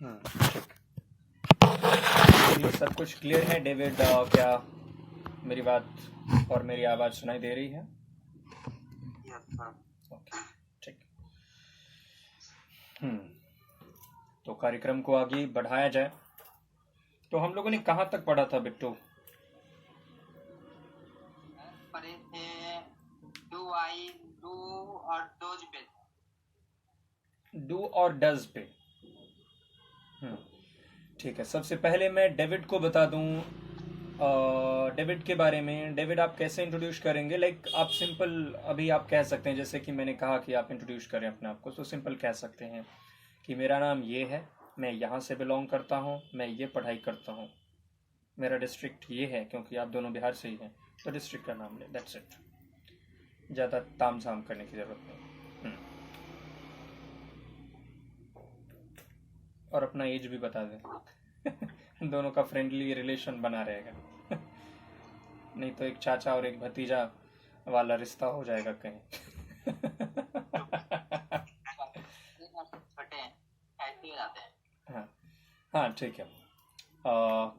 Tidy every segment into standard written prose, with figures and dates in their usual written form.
ठीक। ये सब कुछ क्लियर है डेविड? क्या मेरी बात और मेरी आवाज़ सुनाई दे रही है? ओके, ठीक। तो कार्यक्रम को आगे बढ़ाया जाए। तो हम लोगों ने कहाँ तक पढ़ा था बिट्टू? पढ़े थे डू और डोज पे। डू और डज पे। ठीक है। सबसे पहले मैं डेविड को बता दूं डेविड के बारे में। डेविड, आप कैसे इंट्रोड्यूस करेंगे? लाइक आप सिंपल अभी आप कह सकते हैं, जैसे कि मैंने कहा कि आप इंट्रोड्यूस करें अपने आप को, तो सिंपल कह सकते हैं कि मेरा नाम ये है, मैं यहाँ से बिलोंग करता हूँ, मैं ये पढ़ाई करता हूँ, मेरा डिस्ट्रिक्ट ये है, क्योंकि आप दोनों बिहार से ही हैं तो डिस्ट्रिक्ट का नाम ले, दैट्स इट। ज़्यादा ताम झाम करने की ज़रूरत नहीं। और अपना एज भी बता दें। दोनों का फ्रेंडली रिलेशन बना रहेगा। नहीं तो एक चाचा और एक भतीजा वाला रिश्ता हो जाएगा कहीं। छोटे हैं, ऐसे हो जाते हैं। हाँ हाँ, ठीक है।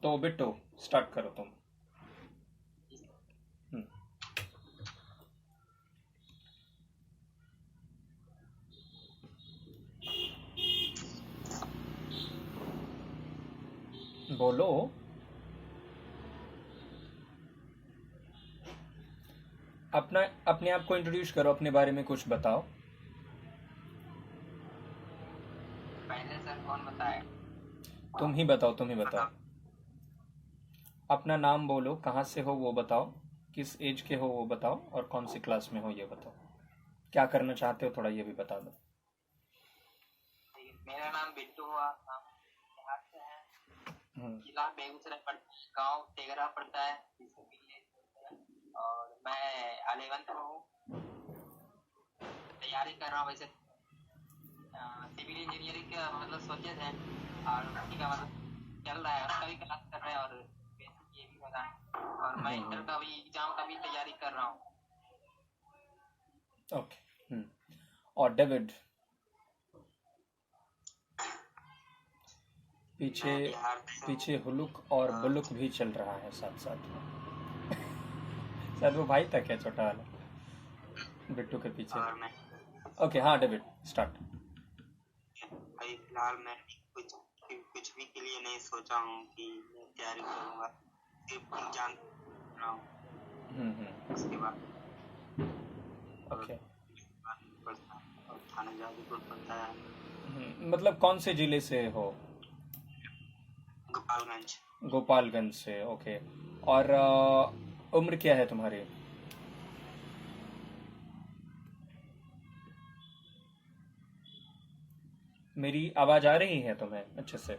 तो बिट्टू स्टार्ट करो तुम। बोलो। अपने आप को इंट्रोड्यूस करो, अपने बारे में कुछ बताओ। पहले सर कौन बताए? तुम ही बताओ। अपना नाम बोलो, कहाँ से हो वो बताओ, किस एज के हो वो बताओ, और कौन सी क्लास में हो ये बताओ। क्या करना चाहते हो थोड़ा ये भी बता दो। मेरा नाम बिट्टू हुआ, हम बिहार से हैं, जिला बेगूसराय, गांव तेगरा पड़ता है, और मैं 11th में हूँ, तैयारी कर रहा हूँ। वैसे सिविल इंजीनियरिंग का मतलब सोचे थे, और उसी का मतलब चल रहा है, उसका भी क्लास कर रहे हैं, और ये भी हो रहा है, और मैं इंटर का भी एग्जाम का भी तैयारी कर रहा हूँ। ओके। और डेविड? पीछे हुलुक और बुलुक भी चल रहा है साथ साथ में। शायद वो भाई था क्या, छोटा वाला बिट्टू के पीछे? ओके, हाँ डेविड स्टार्ट। अभी फिलहाल मैं कुछ भी के लिए नहीं सोचा हूँ कि मैं तैयारी करूँगा, सिर्फ एग्जाम रहा हूँ, उसके बाद ओके। थाना जाजपुर पड़ता है। मतलब कौन से जिले से हो? गोपालगंज से, ओके। और उम्र क्या है तुम्हारी? मेरी आवाज आ रही है तुम्हें अच्छे से?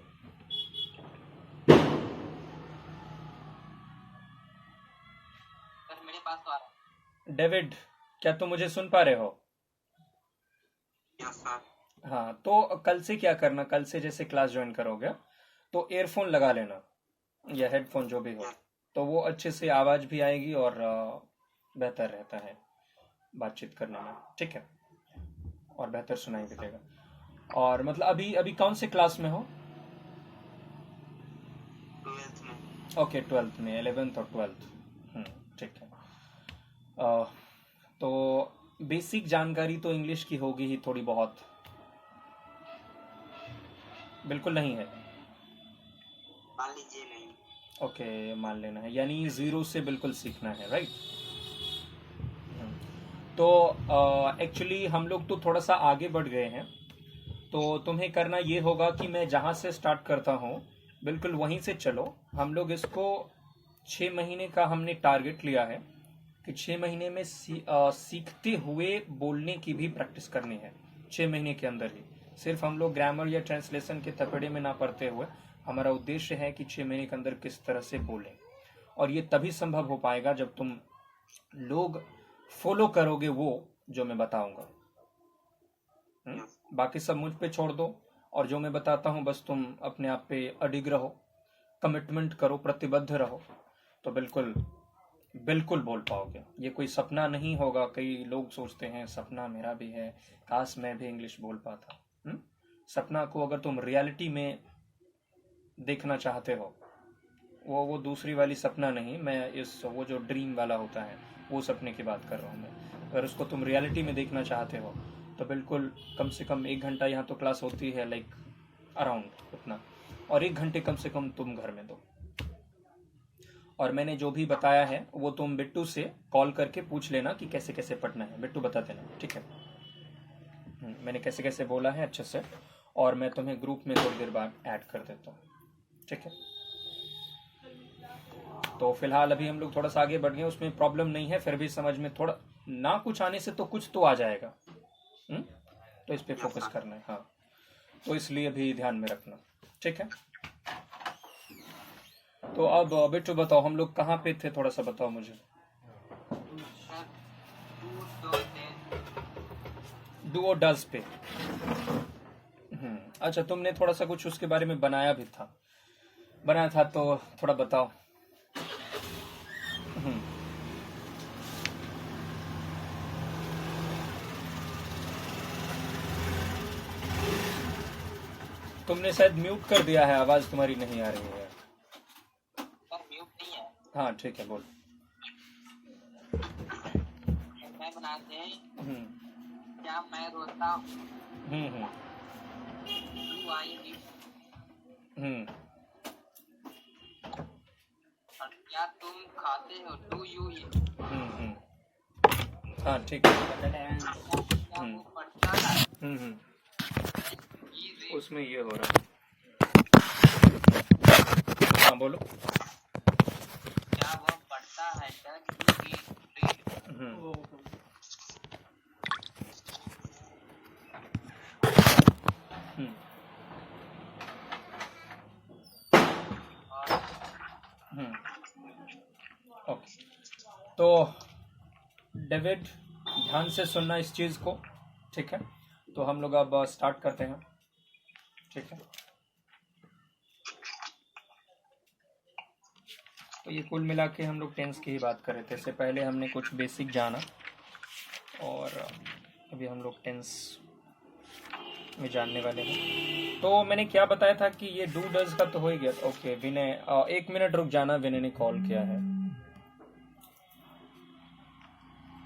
सर मेरे पास तो आ रहा है। डेविड, क्या तुम मुझे सुन पा रहे हो? Yes sir. हाँ, तो कल से क्या करना, कल से जैसे क्लास ज्वाइन करोगे तो एयरफोन लगा लेना या हेडफोन जो भी हो, तो वो अच्छे से आवाज भी आएगी और बेहतर रहता है बातचीत करने में, ठीक है? और बेहतर सुनाई भी देगा। और मतलब अभी अभी कौन से क्लास में हो? 12th में। ओके, 12th में, 11th और 12th। ठीक है। तो बेसिक जानकारी तो इंग्लिश की होगी ही थोड़ी बहुत? बिल्कुल नहीं है? मान लीजिए नहीं। ओके, मान लेना है, यानी जीरो से बिल्कुल सीखना है, राइट? तो एक्चुअली हम लोग तो थोड़ा सा आगे बढ़ गए हैं, तो तुम्हें करना ये होगा कि मैं जहाँ से स्टार्ट करता हूँ बिल्कुल वहीं से चलो। हम लोग इसको 6 महीने का हमने टारगेट लिया है कि 6 महीने में सीखते हुए बोलने की भी प्रैक्टिस करनी है। 6 महीने के अंदर ही सिर्फ हम लोग ग्रामर या ट्रांसलेशन के थपेड़े में ना पड़ते हुए, हमारा उद्देश्य है कि 6 महीने के अंदर किस तरह से बोलें। और ये तभी संभव हो पाएगा जब तुम लोग फॉलो करोगे वो जो मैं बताऊंगा। बाकी सब मुझ पे छोड़ दो, और जो मैं बताता हूं बस तुम अपने आप पे अडिग रहो, कमिटमेंट करो, प्रतिबद्ध रहो, तो बिल्कुल बिल्कुल बोल पाओगे। ये कोई सपना नहीं होगा। कई लोग सोचते हैं सपना मेरा भी है, काश मैं भी इंग्लिश बोल पाता। सपना को अगर तुम रियलिटी में देखना चाहते हो, वो दूसरी वाली सपना नहीं, मैं वो जो ड्रीम वाला होता है वो सपने की बात कर रहा हूँ मैं। अगर उसको तुम रियलिटी में देखना चाहते हो तो बिल्कुल कम से कम 1 घंटा यहाँ तो क्लास होती है, लाइक अराउंड उतना, और 1 घंटे कम से कम तुम घर में दो। और मैंने जो भी बताया है वो तुम बिट्टू से कॉल करके पूछ लेना कि कैसे कैसे पढ़ना है, बिट्टू बता देना, ठीक है। मैंने कैसे कैसे बोला है अच्छे से, और मैं तुम्हें ग्रुप में थोड़ी देर बाद ऐड कर देता हूँ, ठीक है। तो फिलहाल अभी हम लोग थोड़ा सा आगे बढ़ गए, उसमें प्रॉब्लम नहीं है, फिर भी समझ में थोड़ा ना कुछ आने से तो कुछ तो आ जाएगा। तो इस पे फोकस करना है, हाँ, तो इसलिए भी ध्यान में रखना, ठीक है। तो अब बिट्टू बताओ, हम लोग कहाँ पे थे, थोड़ा सा बताओ मुझे। डू और डज पे। अच्छा, तुमने थोड़ा सा कुछ उसके बारे में बनाया था तो थोड़ा बताओ। तुमने शायद म्यूट कर दिया है, आवाज तुम्हारी नहीं आ रही है। म्यूट नहीं है। हाँ ठीक है, बोल। मैं बनाते हैं क्या मैं रोता हूँ। डू आई ईट। और क्या तुम खाते हो, डू यू ईट। हाँ ठीक है। क्या वो पढ़ता है। उसमें ये हो रहा है। हाँ बोलो। क्या वो पढ़ता है, डज यू रीड। ओके, तो डेविड ध्यान से सुनना इस चीज को, ठीक है। तो हम लोग अब स्टार्ट करते हैं, ठीक है। तो ये कुल मिला के हम लोग टेंस की ही बात कर रहे थे। इससे पहले हमने कुछ बेसिक जाना, और अभी हम लोग टेंस में जानने वाले हैं। तो मैंने क्या बताया था कि ये डू डज का तो हो ही गया। ओके विनय, 1 मिनट रुक जाना, विनय ने कॉल किया है।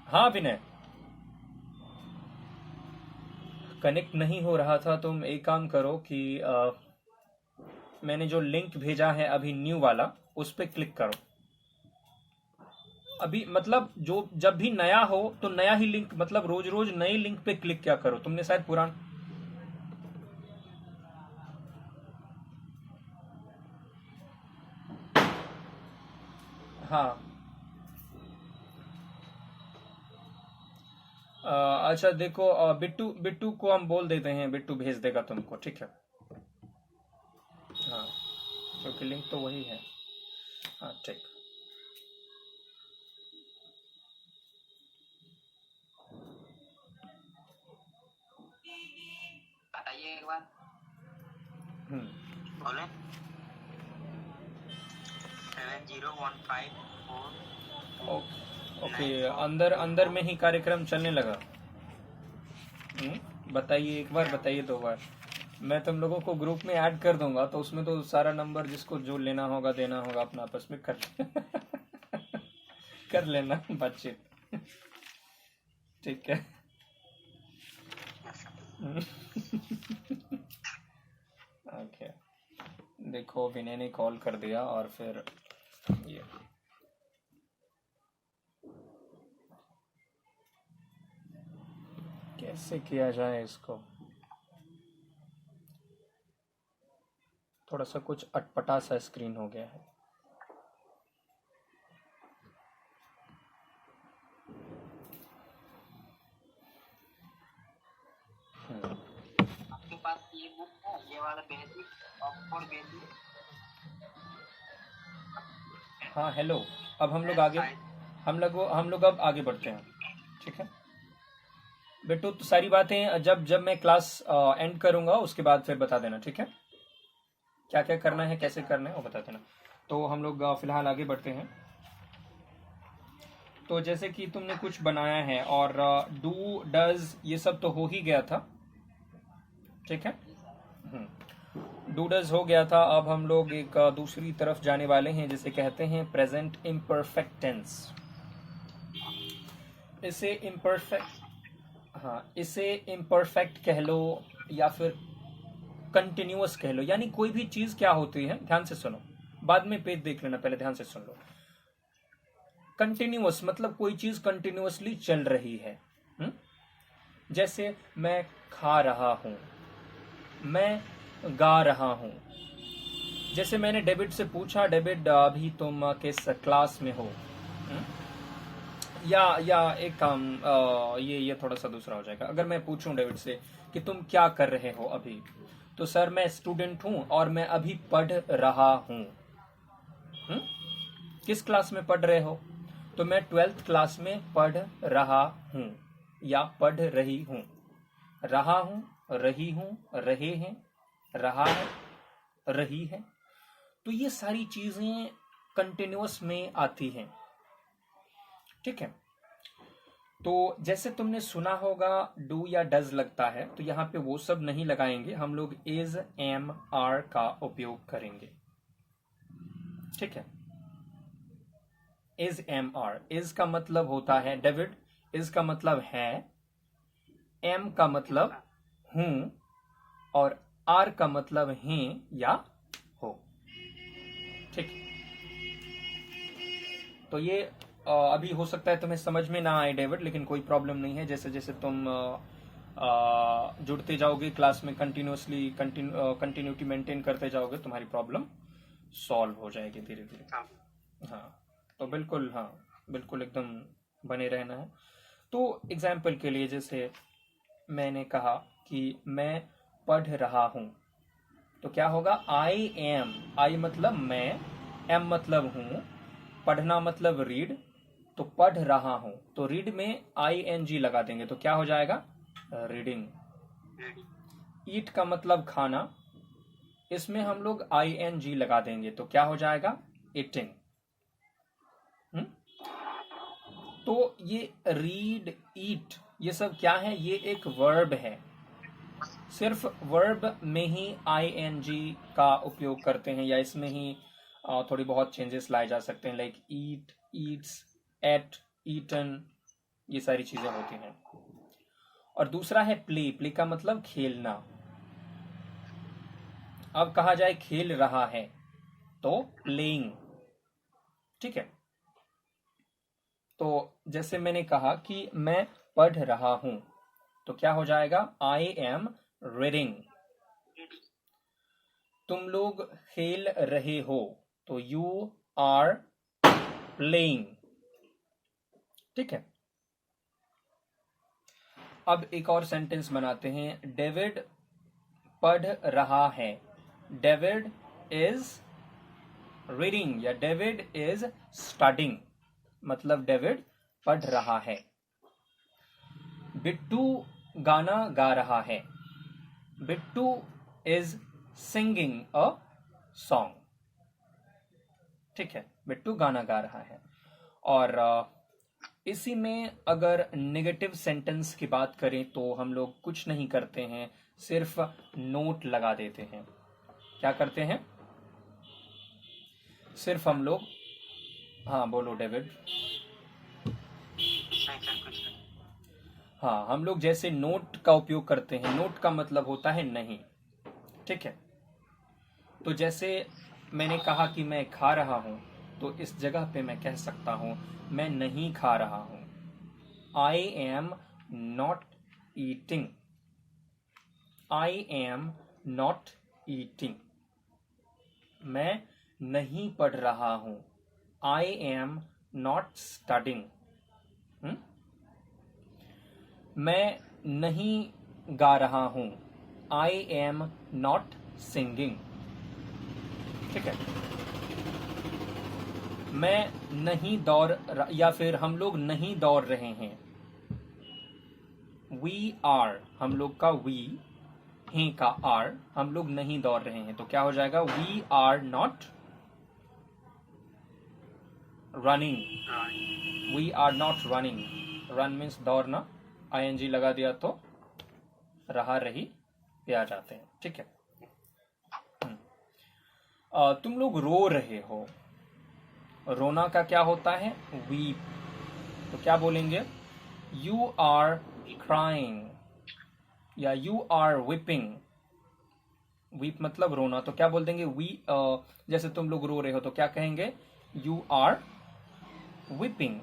हाँ विनय, कनेक्ट नहीं हो रहा था। तुम एक काम करो कि मैंने जो लिंक भेजा है अभी न्यू वाला, उस पर क्लिक करो अभी। मतलब जो जब भी नया हो तो नया ही लिंक, मतलब रोज रोज नए लिंक पे क्लिक क्या करो। तुमने शायद पुराना, हाँ अच्छा देखो, बिट्टू को हम बोल देते हैं, बिट्टू भेज देगा तुमको, ठीक है। हाँ क्योंकि लिंक तो वही है। हाँ ठीक। बताइए एक बार। बोले 70154। ओके, अंदर में ही कार्यक्रम चलने लगा। बताइए एक बार, बताइए 2 बार। मैं तुम लोगों को ग्रुप में ऐड कर दूंगा, तो उसमें तो सारा नंबर जिसको जो लेना होगा देना होगा अपना आपस में कर लेना बातचीत, ठीक है। ओके, देखो विनय ने कॉल कर दिया, और फिर ये कैसे किया जाए इसको, थोड़ा सा कुछ अटपटा सा स्क्रीन हो गया है। आपके पास ये बुक है, ये वाला बेसिक ऑक्सफोर्ड बेसिक। हाँ हेलो, अब हम लोग अब आगे बढ़ते हैं, ठीक है। बेटू तो सारी बातें जब मैं क्लास एंड करूंगा उसके बाद फिर बता देना, ठीक है। क्या क्या करना है, कैसे करना है वो बता देना। तो हम लोग फिलहाल आगे बढ़ते हैं। तो जैसे कि तुमने कुछ बनाया है, और डू डज ये सब तो हो ही गया था, ठीक है। डू डज हो गया था। अब हम लोग एक दूसरी तरफ जाने वाले हैं जिसे कहते हैं प्रेजेंट इम्परफेक्ट टेंस। इसे इम्परफेक्ट कह लो या फिर कंटिन्यूअस कह लो, यानी कोई भी चीज क्या होती है, ध्यान से सुनो, बाद में पेज देख लेना, पहले ध्यान से सुन लो। कंटिन्यूअस मतलब कोई चीज कंटिन्यूअसली चल रही है। जैसे मैं खा रहा हूं, मैं गा रहा हूं। जैसे मैंने डेविड से पूछा, डेविड अभी तुम किस क्लास में हो? या एक काम, ये थोड़ा सा दूसरा हो जाएगा। अगर मैं पूछूं डेविड से कि तुम क्या कर रहे हो अभी, तो सर मैं स्टूडेंट हूं और मैं अभी पढ़ रहा हूं। किस क्लास में पढ़ रहे हो? तो मैं 12th क्लास में पढ़ रहा हूं या पढ़ रही हूं। रहा हूं, रही हूं, रहे हैं, रहा है, रही है। तो ये सारी चीजें कंटिन्यूअस में आती हैं। ठीक है। तो जैसे तुमने सुना होगा डू या डज लगता है, तो यहां पे वो सब नहीं लगाएंगे, हम लोग इज, एम, आर का उपयोग करेंगे। ठीक है। Is, M, are. इज का मतलब होता है डेविड, इज का मतलब है, एम का मतलब हूं और आर का मतलब हैं या हो। ठीक। तो ये अभी हो सकता है तुम्हें समझ में ना आए डेविड, लेकिन कोई प्रॉब्लम नहीं है। जैसे जैसे तुम जुड़ते जाओगे क्लास में, कंटिन्यूअसली कंटिन्यूटी मेंटेन करते जाओगे, तुम्हारी प्रॉब्लम सॉल्व हो जाएगी धीरे धीरे। हाँ, तो बिल्कुल, हाँ बिल्कुल एकदम बने रहना है। तो एग्जाम्पल के लिए जैसे मैंने कहा कि मैं पढ़ रहा हूं, तो क्या होगा? I am. आई मतलब मैं, एम मतलब हूं, पढ़ना मतलब रीड, तो पढ़ रहा हूं, तो रीड में ING लगा देंगे, तो क्या हो जाएगा? रीडिंग। ईट का मतलब खाना, इसमें हम लोग ING लगा देंगे, तो क्या हो जाएगा? ईटिंग। तो ये रीड, ईट, ये सब क्या है? ये एक वर्ब है। सिर्फ वर्ब में ही ING का उपयोग करते हैं, या इसमें ही थोड़ी बहुत चेंजेस लाए जा सकते हैं, like eat, eats, ate, eaten, ये सारी चीजें होती हैं। और दूसरा है प्ले। प्ले का मतलब खेलना। अब कहा जाए खेल रहा है, तो प्लेइंग। ठीक है। तो जैसे मैंने कहा कि मैं पढ़ रहा हूं, तो क्या हो जाएगा? I am reading. तुम लोग खेल रहे हो, तो यू आर प्लेइंग। ठीक है। अब एक और सेंटेंस बनाते हैं। डेविड पढ़ रहा है। डेविड इज रीडिंग या डेविड इज स्टडिंग, मतलब डेविड पढ़ रहा है। बिट्टू गाना गा रहा है। Bittu is singing a song. ठीक है, बिट्टू गाना गा रहा है। और इसी में अगर नेगेटिव सेंटेंस की बात करें तो हम लोग कुछ नहीं करते हैं, सिर्फ नोट लगा देते हैं। क्या करते हैं? सिर्फ हम लोग, हाँ बोलो डेविड। हाँ, हम लोग जैसे नोट का उपयोग करते हैं, नोट का मतलब होता है नहीं। ठीक है। तो जैसे मैंने कहा कि मैं खा रहा हूं, तो इस जगह पे मैं कह सकता हूं मैं नहीं खा रहा हूं। I am not eating. I am not eating. मैं नहीं पढ़ रहा हूं। I am not studying. मैं नहीं गा रहा हूं। I am not singing. ठीक है। मैं नहीं दौड़, या फिर हम लोग नहीं दौड़ रहे हैं। We are, हम लोग का we, हैं का are, हम लोग नहीं दौड़ रहे हैं, तो क्या हो जाएगा? We are not running. We are not running. Run means दौड़ना, ING लगा दिया तो रहा रही पे आ जाते हैं। ठीक है। तुम लोग रो रहे हो। रोना का क्या होता है? वीप। तो क्या बोलेंगे? यू आर क्राइंग या यू आर वीपिंग। वीप मतलब रोना, तो क्या बोल देंगे? जैसे तुम लोग रो रहे हो तो क्या कहेंगे? You are weeping.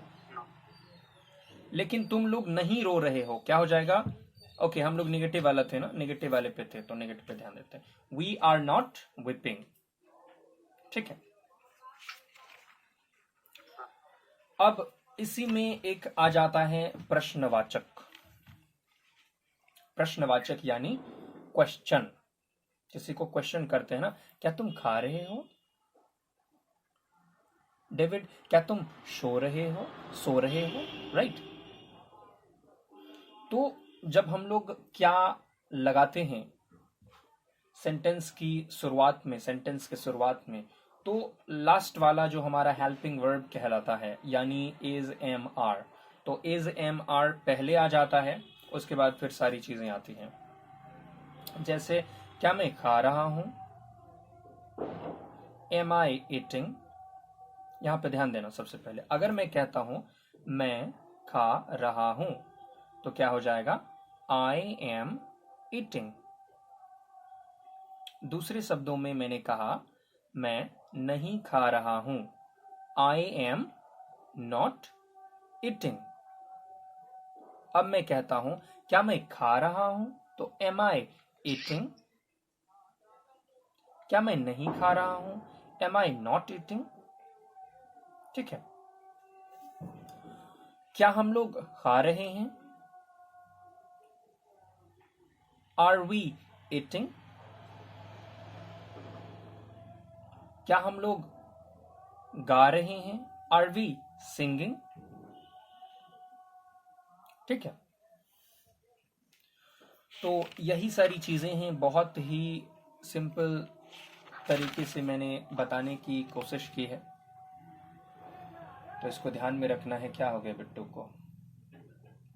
लेकिन तुम लोग नहीं रो रहे हो, क्या हो जाएगा? ओके, हम लोग नेगेटिव वाला थे ना, नेगेटिव वाले पे थे, तो नेगेटिव पे ध्यान देते हैं। We are not weeping. ठीक है। अब इसी में एक आ जाता है प्रश्नवाचक। प्रश्नवाचक यानी क्वेश्चन। किसी को क्वेश्चन करते हैं ना, क्या तुम खा रहे हो? डेविड, क्या तुम सो रहे हो? राइट। तो जब हम लोग क्या लगाते हैं सेंटेंस के शुरुआत में, तो लास्ट वाला जो हमारा हेल्पिंग वर्ब कहलाता है, यानी इज एम आर। तो इज एम आर पहले आ जाता है, उसके बाद फिर सारी चीजें आती हैं। जैसे क्या मैं खा रहा हूं? एम आई ईटिंग। यहां पे ध्यान देना सबसे पहले, अगर मैं कहता हूं मैं खा रहा हूं, तो क्या हो जाएगा? I am eating. दूसरे शब्दों में मैंने कहा मैं नहीं खा रहा हूं, आई एम नॉट ईटिंग। अब मैं कहता हूं क्या मैं खा रहा हूं, तो एम आई ईटिंग। क्या मैं नहीं खा रहा हूं, एम आई नॉट ईटिंग। ठीक है। क्या हम लोग खा रहे हैं? Are we eating? क्या हम लोग गा रहे हैं? Are we singing? ठीक है। तो यही सारी चीजें हैं, बहुत ही सिंपल तरीके से मैंने बताने की कोशिश की है। तो इसको ध्यान में रखना है। क्या हो गया बिट्टू को?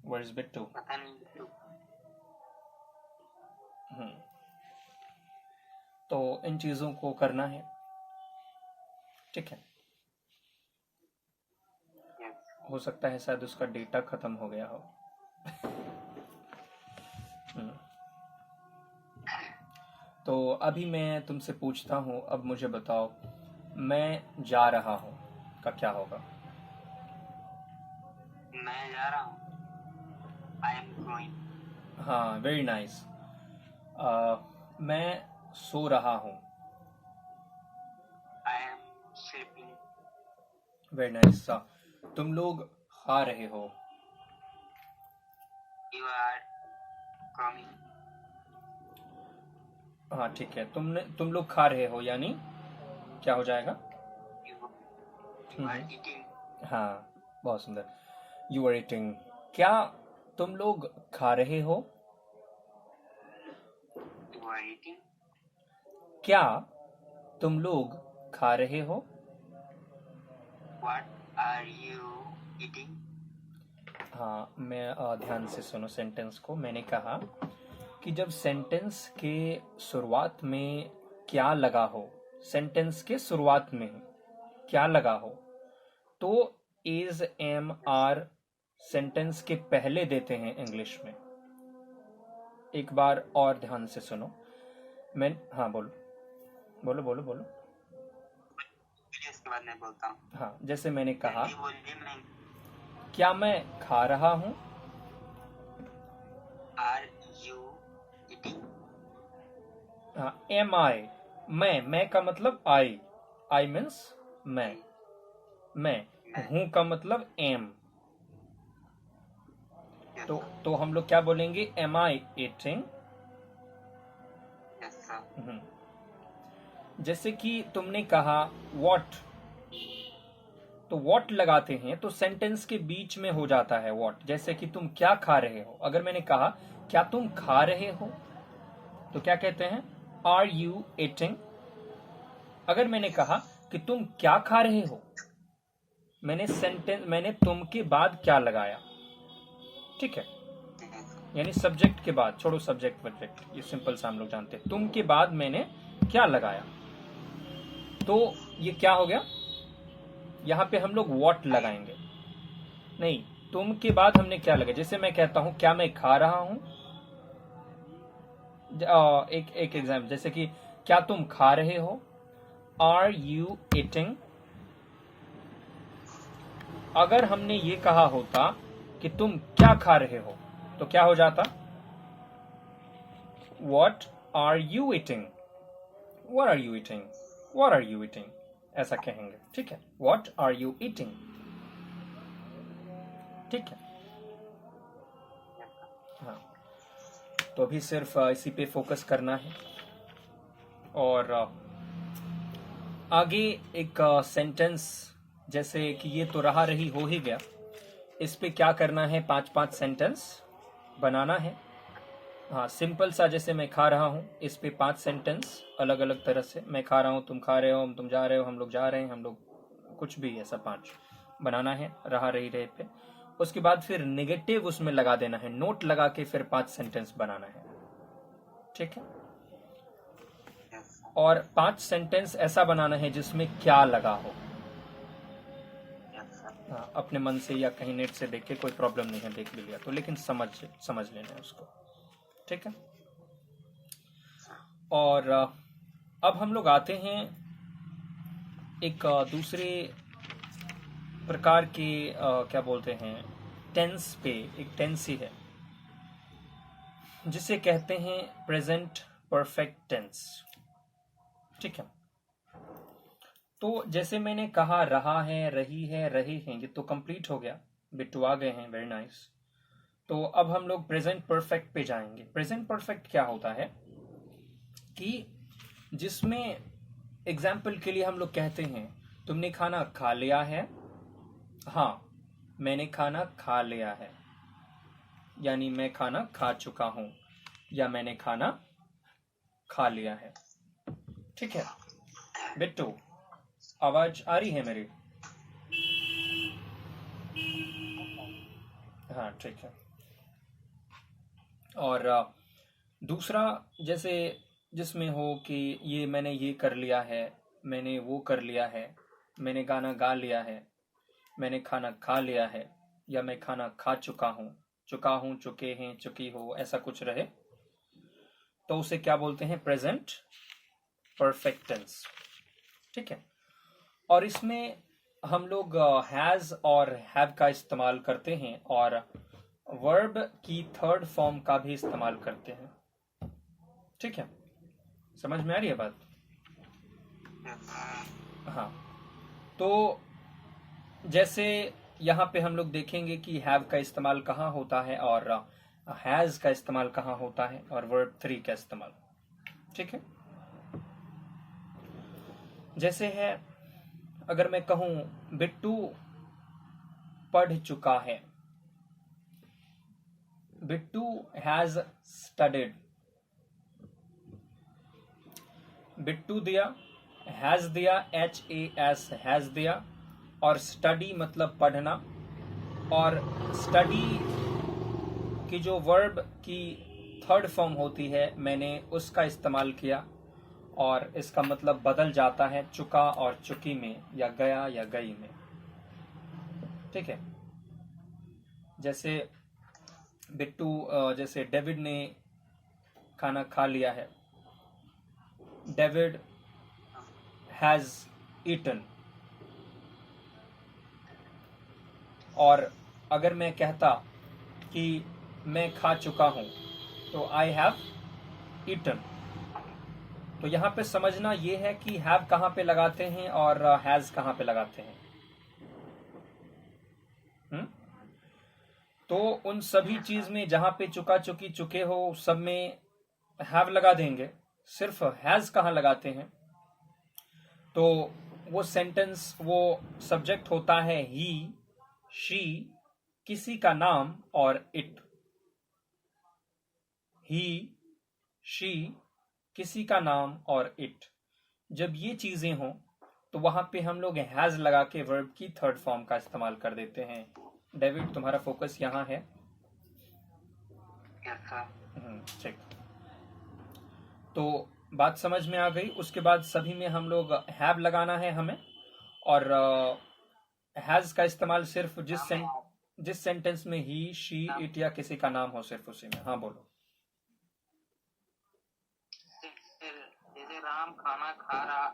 Where is Bittu? पता नहीं बिट्टू। तो इन चीजों को करना है। ठीक है। हो सकता है शायद उसका डेटा खत्म हो गया हो। तो अभी मैं तुमसे पूछता हूं, अब मुझे बताओ, मैं जा रहा हूं का क्या होगा? मैं जा रहा हूँ, आई एम गोइंग। हाँ, वेरी नाइस। मैं सो रहा हूं, I am sleeping. Very nice. तुम लोग खा रहे हो, यू आर कमिंग। हाँ ठीक है। तुम लोग खा रहे हो यानी क्या हो जाएगा? You are eating. हाँ, बहुत सुंदर। You are eating. क्या तुम लोग खा रहे हो? You are eating. क्या तुम लोग खा रहे हो? What are you eating. हाँ, मैं ध्यान से सुनो सेंटेंस को। मैंने कहा कि जब सेंटेंस के शुरुआत में क्या लगा हो, सेंटेंस के शुरुआत में क्या लगा हो, तो इज एम आर सेंटेंस के पहले देते हैं इंग्लिश में। एक बार और ध्यान से सुनो। हाँ, बोलो। इसके बाद मैं बोलता हूँ। हाँ, जैसे मैंने कहा बोलिए। मैं क्या मैं खा रहा हूं? Are you eating. हाँ, एम आई। मैं का मतलब आई मीन्स मैं हूं का मतलब एम। तो हम लोग क्या बोलेंगे? एम आई ईटिंग। Yes sir. जैसे कि तुमने कहा व्हाट, तो व्हाट लगाते हैं तो सेंटेंस के बीच में हो जाता है व्हाट। जैसे कि तुम क्या खा रहे हो, अगर मैंने कहा क्या तुम खा रहे हो, तो क्या कहते हैं? Are you eating. अगर मैंने कहा कि तुम क्या खा रहे हो, मैंने तुम के बाद क्या लगाया। ठीक है, यानी सब्जेक्ट के बाद, छोड़ो सब्जेक्ट वब्जेक्ट, ये सिंपल सा हम लोग जानते हैं। तुम के बाद मैंने क्या लगाया। तो ये क्या हो गया, यहां पे हम लोग व्हाट लगाएंगे। नहीं, तुम के बाद हमने क्या लगा, जैसे मैं कहता हूं क्या मैं खा रहा हूं, एक एक एग्जाम्पल, जैसे कि क्या तुम खा रहे हो, आर यू ईटिंग। अगर हमने ये कहा होता कि तुम क्या खा रहे हो, तो क्या हो जाता, what are you eating, what are you eating, what are you eating, ऐसा कहेंगे। ठीक है, व्हाट आर यू ईटिंग। ठीक है, हाँ, तो अभी सिर्फ इसी पे फोकस करना है। और आगे एक सेंटेंस, जैसे कि ये तो रही हो ही गया, इस पे क्या करना है, 5-5 सेंटेंस बनाना है। हाँ, सिंपल सा, जैसे मैं खा रहा हूँ, इस पे 5 सेंटेंस अलग अलग तरह से, मैं खा रहा हूँ, तुम खा रहे हो, तुम जा रहे हो, हम लोग जा रहे हैं, हम लोग, कुछ भी ऐसा 5 बनाना है रही रहे पे। उसके बाद फिर नेगेटिव उसमें लगा देना है, नोट लगा के फिर 5 सेंटेंस बनाना है। ठीक है, और 5 सेंटेंस ऐसा बनाना है जिसमें क्या लगा हो। हाँ, अपने मन से या कहीं नेट से देख के, कोई प्रॉब्लम नहीं है, देख भी लिया तो, लेकिन समझ लेना है उसको। ठीक है, और अब हम लोग आते हैं एक दूसरे प्रकार के, क्या बोलते हैं, टेंस पे। एक टेंस ही है जिसे कहते हैं प्रेजेंट परफेक्ट टेंस। ठीक है, तो जैसे मैंने कहा, रहा है, रही है, रहे हैं, ये तो कंप्लीट हो गया, बिट्टू आ गए हैं, वेरी नाइस। तो अब हम लोग प्रेजेंट परफेक्ट पे जाएंगे। प्रेजेंट परफेक्ट क्या होता है कि जिसमें एग्जाम्पल के लिए हम लोग कहते हैं, तुमने खाना खा लिया है, हाँ मैंने खाना खा लिया है, यानी मैं खाना खा चुका हूं, या मैंने खाना खा लिया है। ठीक है बिट्टू, आवाज आ रही है मेरी? हाँ ठीक है। और दूसरा, जैसे जिसमें हो कि ये मैंने ये कर लिया है, मैंने वो कर लिया है, मैंने गाना गा लिया है, मैंने खाना खा लिया है, या मैं खाना खा चुका हूं, चुके हैं, चुकी हो, ऐसा कुछ रहे तो उसे क्या बोलते हैं, प्रेजेंट परफेक्ट टेंस। ठीक है, और इसमें हम लोग हैज और हैव का इस्तेमाल करते हैं, और वर्ब की थर्ड फॉर्म का भी इस्तेमाल करते हैं। ठीक है, समझ में आ रही है बात? हाँ, तो जैसे यहाँ पे हम लोग देखेंगे कि हैव का इस्तेमाल कहाँ होता है, और हैज का इस्तेमाल कहाँ होता है, और वर्ब 3 का इस्तेमाल। ठीक है, जैसे है, अगर मैं कहूं बिट्टू पढ़ चुका है, बिट्टू हैज स्टडीड, बिट्टू दिया, हैज दिया, HAS हैज दिया, और स्टडी मतलब पढ़ना, और स्टडी की जो वर्ब की थर्ड फॉर्म होती है, मैंने उसका इस्तेमाल किया, और इसका मतलब बदल जाता है चुका और चुकी में, या गया या गई में। ठीक है, जैसे बिट्टू, जैसे डेविड ने खाना खा लिया है, डेविड हैज ईटन। और अगर मैं कहता कि मैं खा चुका हूं, तो आई हैव ईटन। तो यहां पे समझना ये है कि हैव कहां पे लगाते हैं और हैज कहां पे लगाते हैं। तो उन सभी चीज में जहां पे चुका चुकी चुके हो, सब में हैव लगा देंगे, सिर्फ हैज कहां लगाते हैं, तो वो सेंटेंस, वो सब्जेक्ट होता है ही, शी, किसी का नाम, और इट। ही, शी, किसी का नाम, और इट। जब ये चीजें हों तो वहां पे हम लोग हैज लगा के वर्ब की थर्ड फॉर्म का इस्तेमाल कर देते हैं। डेविड, तुम्हारा फोकस यहाँ है? ठीक। तो बात समझ में आ गई। उसके बाद सभी में हम लोग हैव लगाना है हमें, और हैज का इस्तेमाल सिर्फ जिस सेंटेंस में ही, शी, इट या किसी का नाम हो, सिर्फ उसी में। हाँ बोलो। जैसे राम खाना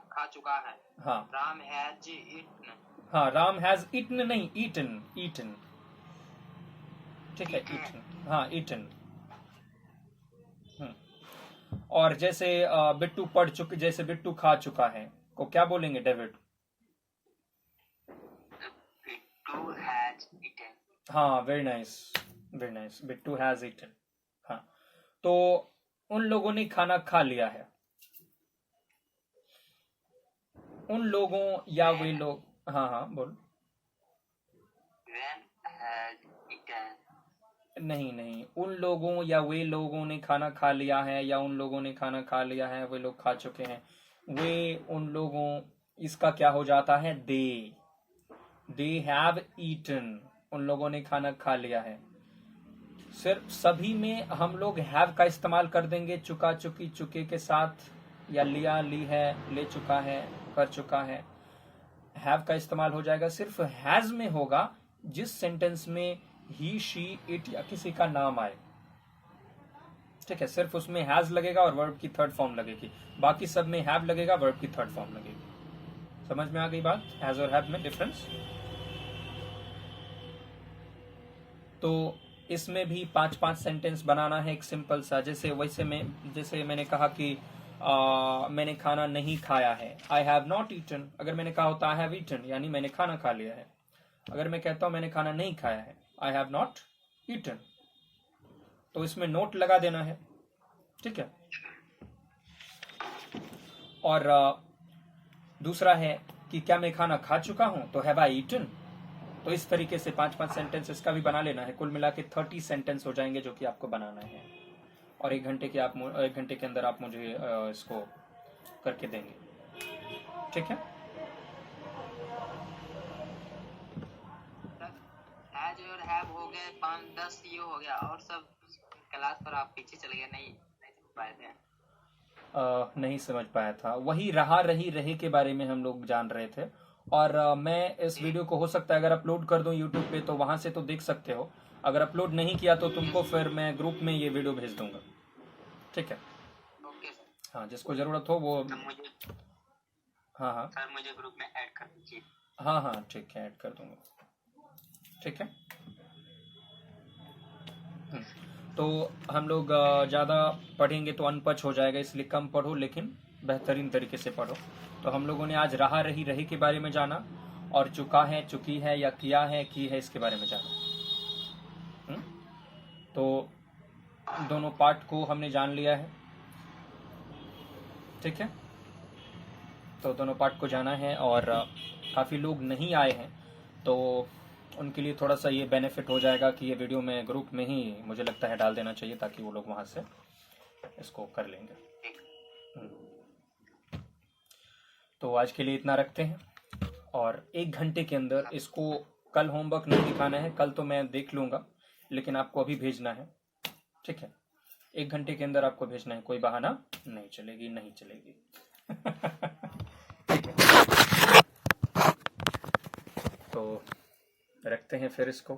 खा चुका है। हाँ राम हैज ईटन। हाँ, राम हैज ईटन नहीं, ईटन, ईटन। ठीक है, ईटन। हाँ, ईटन। और जैसे बिट्टू जैसे बिट्टू खा चुका है को क्या बोलेंगे डेविड? Bittu has eaten. हाँ, very nice, very nice, Bittu has eaten. हाँ, तो उन लोगों ने खाना खा लिया है। उन लोगों या वे लोग। हाँ हाँ बोल। When has eaten। नहीं नहीं, उन लोगों या वे लोगों ने खाना खा लिया है, या उन लोगों ने खाना खा लिया है, वे लोग खा चुके हैं। वे, उन लोगों, इसका क्या हो जाता है? They have eaten. उन लोगों ने खाना खा लिया है। सिर्फ सभी में हम लोग हैव का इस्तेमाल कर देंगे चुका, चुकी, चुके के साथ, या लिया, ली है, ले चुका है, कर चुका है। हैव का इस्तेमाल हो जाएगा सिर्फ हैज में होगा जिस सेंटेंस में ही, शी, इट या किसी का नाम आए। ठीक है, सिर्फ उसमें हैज लगेगा और वर्ब की थर्ड फॉर्म लगेगी। बाकी सब में हैव लगेगा, वर्ब की थर्ड फॉर्म लगेगी। समझ में आ गई बात, हैज और हैव में डिफरेंस? तो इसमें भी 5-5 सेंटेंस बनाना है, एक सिंपल सा। जैसे मैंने कहा कि मैंने खाना नहीं खाया है, आई हैव नॉट ईटन। अगर मैंने कहा होता आई हैव ईटन, यानी मैंने खाना खा लिया है। अगर मैं कहता हूं मैंने खाना नहीं खाया है, आई हैव नॉट ईटन, तो इसमें नोट लगा देना है। ठीक है। और दूसरा है कि क्या मैं खाना खा चुका हूं, तो हैव आई ईटन। तो इस तरीके से 5-5 सेंटेंस इसका भी बना लेना है। कुल मिला के 30 सेंटेंस हो जाएंगे जो कि आपको बनाना है, और 1 घंटे के अंदर आप मुझे इसको करके देंगे। ठीक है। हैज और हैव हो गए 5-10, ये हो गया, और सब क्लास पर आप पीछे चले गए, नहीं समझ पाए थे। नहीं समझ पाया था। वही रहा, रही, रहे के बारे में हम लोग जान रहे थे। और मैं इस वीडियो को हो सकता है अगर अपलोड कर दूं यूट्यूब पे, तो वहां से तो देख सकते हो। अगर अपलोड नहीं किया तो तुमको फिर मैं ग्रुप में ये वीडियो भेज दूंगा। ठीक है। Okay sir. हाँ, जिसको जरूरत हो वो। मुझे, हाँ हाँ सर मुझे ग्रुप में ऐड कर दीजिए। हाँ हाँ, ठीक है, ऐड कर दूंगा। ठीक है। तो हम लोग ज़्यादा पढ़ेंगे तो अनपढ़ हो जाएगा, इसलिए कम पढ़ो लेकिन बेहतरीन तरीके से पढ़ो। तो हम लोगों ने आज रहा, रही, रहे के बारे में जाना, और चुका है, चुकी है, या किया है, की है, इसके बारे में जाना। तो दोनों पार्ट को हमने जान लिया है। ठीक है। तो दोनों पार्ट को जाना है, और काफ़ी लोग नहीं आए हैं, तो उनके लिए थोड़ा सा ये बेनिफिट हो जाएगा कि ये वीडियो में ग्रुप में ही मुझे लगता है डाल देना चाहिए, ताकि वो लोग वहाँ से इसको कर लेंगे। तो आज के लिए इतना रखते हैं, और 1 घंटे के अंदर इसको, कल होमवर्क नहीं दिखाना है, कल तो मैं देख लूँगा, लेकिन आपको अभी भेजना है। ठीक है। 1 घंटे के अंदर आपको भेजना है, कोई बहाना नहीं चलेगी, नहीं चलेगी। ठीक है। तो रखते हैं फिर इसको।